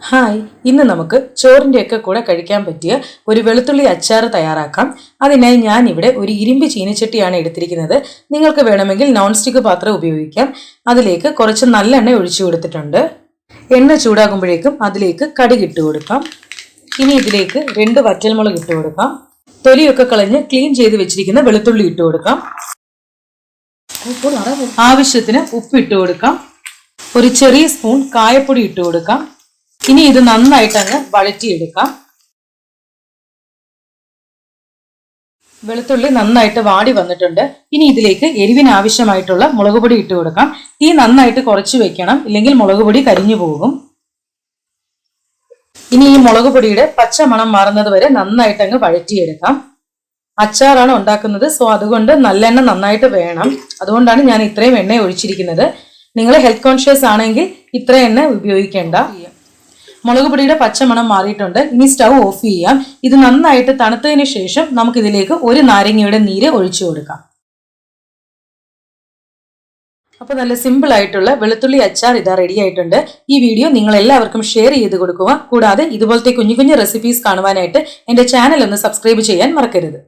Hi, ഇന്ന് നമുക്ക് ചോറിൻ്റെയൊക്കെ കൂടെ കഴിക്കാൻ പറ്റിയ ഒരു വെളുത്തുള്ളി അച്ചാർ തയ്യാറാക്കാം. അതിനായി ഞാൻ ഇവിടെ ഒരു ഇരുമ്പ് ചീനിച്ചട്ടിയാണ് എടുത്തിരിക്കുന്നത്. നിങ്ങൾക്ക് വേണമെങ്കിൽ നോൺ സ്റ്റിക്ക് പാത്രം ഉപയോഗിക്കാം. അതിലേക്ക് കുറച്ച് നല്ലെണ്ണ ഒഴിച്ചു കൊടുത്തിട്ടുണ്ട്. എണ്ണ ചൂടാകുമ്പോഴേക്കും അതിലേക്ക് കടുക് ഇട്ട് കൊടുക്കാം. ഇനി ഇതിലേക്ക് 2 വറ്റൽമുളക് ഇട്ട് കൊടുക്കാം. തൊലിയൊക്കെ കളഞ്ഞ് ക്ലീൻ ചെയ്ത് വെച്ചിരിക്കുന്ന വെളുത്തുള്ളി ഇട്ട് കൊടുക്കാം. ആവശ്യത്തിന് ഉപ്പ് ഇട്ട് കൊടുക്കാം. ഒരു ചെറിയ സ്പൂൺ കായപ്പൊടി ഇട്ട് കൊടുക്കാം. ഇനി ഇത് നന്നായിട്ട് അങ്ങ് വഴറ്റിയെടുക്കാം. വെളുത്തുള്ളി നന്നായിട്ട് വാടി വന്നിട്ടുണ്ട്. ഇനി ഇതിലേക്ക് എരിവിന് ആവശ്യമായിട്ടുള്ള മുളക് പൊടി ഇട്ട് കൊടുക്കാം. തീ നന്നായിട്ട് കുറച്ച് വെക്കണം, ഇല്ലെങ്കിൽ മുളക് പൊടി കരിഞ്ഞു പോകും. ഇനി ഈ മുളക് പൊടിയുടെ പച്ച മണം മാറുന്നത് വരെ നന്നായിട്ട് അങ്ങ് വഴറ്റിയെടുക്കാം. അച്ചാറാണ് ഉണ്ടാക്കുന്നത്, സോ അതുകൊണ്ട് നല്ലെണ്ണ നന്നായിട്ട് വേണം. അതുകൊണ്ടാണ് ഞാൻ ഇത്രയും എണ്ണ ഒഴിച്ചിരിക്കുന്നത്. നിങ്ങൾ ഹെൽത്ത് കോൺഷ്യസ് ആണെങ്കിൽ ഇത്ര എണ്ണ ഉപയോഗിക്കേണ്ട. മുളക് പൊടിയുടെ പച്ചമണം മാറിയിട്ടുണ്ട്. ഇനി സ്റ്റൗ ഓഫ് ചെയ്യാം. ഇത് നന്നായിട്ട് തണുത്തതിന് ശേഷം നമുക്കിതിലേക്ക് ഒരു നാരങ്ങയുടെ നീര് ഒഴിച്ചു കൊടുക്കാം. അപ്പോൾ നല്ല സിമ്പിൾ ആയിട്ടുള്ള വെളുത്തുള്ളി അച്ചാർ ഇതാ റെഡി ആയിട്ടുണ്ട്. ഈ വീഡിയോ നിങ്ങൾ എല്ലാവർക്കും ഷെയർ ചെയ്ത് കൊടുക്കുക. കൂടാതെ ഇതുപോലത്തെ കുഞ്ഞു കുഞ്ഞു റെസിപ്പീസ് കാണുവാനായിട്ട് എൻ്റെ ചാനൽ ഒന്ന് സബ്സ്ക്രൈബ് ചെയ്യാൻ മറക്കരുത്.